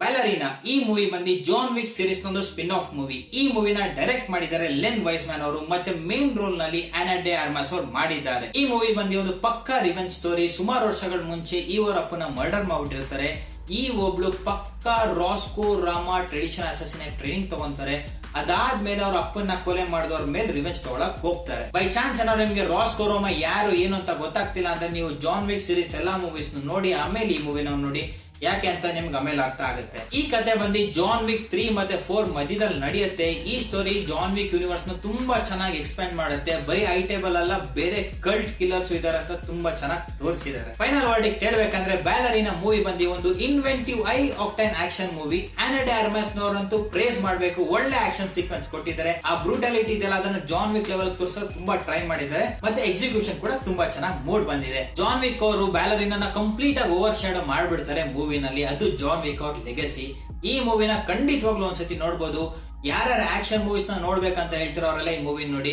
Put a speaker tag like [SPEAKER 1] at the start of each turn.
[SPEAKER 1] ಬ್ಯಾಲರಿನಾ ಈ ಮೂವಿ ಬಂದು John wick series ಒಂದು ಸ್ಪಿನ್ ಆಫ್ ಮೂವಿ. ಈ ಮೂವಿನ ಡೈರೆಕ್ಟ್ ಮಾಡಿದ್ದಾರೆ ಲೆನ್ ವೈಸ್ಮ್ಯಾನ್ ಅವರು, ಮತ್ತೆ ಮೇನ್ ರೋಲ್ ನಲ್ಲಿ ಆನಾ ಡೆ ಆರ್ಮಸ್ ಅವರು ಮಾಡಿದ್ದಾರೆ. ಈ ಮೂವಿ ಬಂದು ಒಂದು ಪಕ್ಕಾ ರಿವೆಂಜ್ ಸ್ಟೋರಿ. ಸುಮಾರು ವರ್ಷಗಳ ಮುಂಚೆ ಇವರ ಅಪ್ಪನ ಮರ್ಡರ್ ಮಾಡ್ಬಿಟ್ಟಿರ್ತಾರೆ. ಈ ಒಬ್ಳು ಪಕ್ಕಾ ರಾಸ್ಕೋ ರಾಮಾ ಟ್ರೆಡಿಷನಲ್ ಅಸಾಸಿನೇಟ್ ಟ್ರೈನಿಂಗ್ ತಗೊಂತಾರೆ. ಅದಾದ್ಮೇಲೆ ಅವ್ರ ಅಪ್ಪನ ಕೊಲೆ ಮಾಡಿದವ್ರ ಮೇಲೆ ರಿವೆಂಜ್ ತಗೊಳಕ್ ಹೋಗ್ತಾರೆ. ಬೈ ಚಾನ್ಸ್ ಏನಾದ್ರು ನಿಮ್ಗೆ ರಾಸ್ಕೋ ರಾಮಾ ಯಾರು ಏನು ಅಂತ ಗೊತ್ತಾಗ್ತಿಲ್ಲ ಅಂದ್ರೆ ನೀವು ಜಾನ್ ವಿಕ್ ಸೀರೀಸ್ ಎಲ್ಲಾ ಮೂವೀಸ್ ನೋಡಿ ಆಮೇಲೆ ಈ ಮೂವಿನ ನೋಡಿ, ಯಾಕೆ ಅಂತ ನಿಮ್ಗೆ ಆಮೇಲೆ ಅರ್ಥ ಆಗುತ್ತೆ. ಈ ಕತೆ ಬಂದು ಜಾನ್ ವಿಕ್ 3 ಮತ್ತೆ 4 ಮಧ್ಯದಲ್ಲಿ ನಡೆಯುತ್ತೆ. ಈ ಸ್ಟೋರಿ ಜಾನ್ ವಿಕ್ ಯೂನಿವರ್ಸ್ ನ ತುಂಬಾ ಚೆನ್ನಾಗಿ ಎಕ್ಸ್ಪ್ಯಾಂಡ್ ಮಾಡುತ್ತೆ. ಬರೀ ಐಟೇಬಲ್ ಅಲ್ಲ, ಬೇರೆ ಕಲ್ಟ್ ಕಿಲ್ಲರ್ಸ್ ಇದಾರೆ ಅಂತ ತುಂಬಾ ಚೆನ್ನಾಗಿ ತೋರಿಸಿದ್ದಾರೆ. ಫೈನಲ್ ವರ್ಡಿಕ್ಟ್ ಹೇಳ್ಬೇಕಂದ್ರೆ ಬ್ಯಾಲರಿನಾ ಮೂವಿ ಬಂದು ಒಂದು inventive high octane action movie. Ana de Armas ನವರಂತೂ ಪ್ರೇಸ್ ಮಾಡಬೇಕು. ಒಳ್ಳೆ ಆಕ್ಷನ್ ಸೀಕ್ವೆನ್ಸ್ ಕೊಟ್ಟಿದ್ದಾರೆ. ಆ ಬ್ರೂಟಾಲಿಟಿ ಇದೆಲ್ಲ ಅದನ್ನ ಜಾನ್ ವಿಕ್ ಲೆವೆಲ್ ತೋರಿಸೋಕೆ ತುಂಬಾ ಟ್ರೈ ಮಾಡಿದ್ದಾರೆ. ಮತ್ತೆ ಎಕ್ಸಿಕ್ಯೂಷನ್ ಕೂಡ ತುಂಬಾ ಚೆನ್ನಾಗಿ ಮೂಡ್ ಬಂದಿದೆ. ಜಾನ್ ವಿಕ್ ಅವರು ಬ್ಯಾಲರಿನಾ ಕಂಪ್ಲೀಟ್ ಆಗಿ ಓವರ್ ಶಾಡೋ ಮಾಡ್ಬಿಡ್ತಾರೆ ಮೂವಿನಲ್ಲಿ. ಅದು ಜಾನ್ ವಿಕ್ ಅವ್ರ ಲೆಗಸಿ. ಈ ಮೂವಿನ ಖಂಡಿತವಾಗ್ಲೂ ಒಂದ್ಸತಿ ನೋಡ್ಬೋದು. ಯಾರ್ಯಾರು ಆಕ್ಷನ್ ಮೂವೀಸ್ ನ ನೋಡ್ಬೇಕಂತ ಹೇಳ್ತಿರೋ ಅವರೆಲ್ಲ ಈ ಮೂವಿ ನೋಡಿ.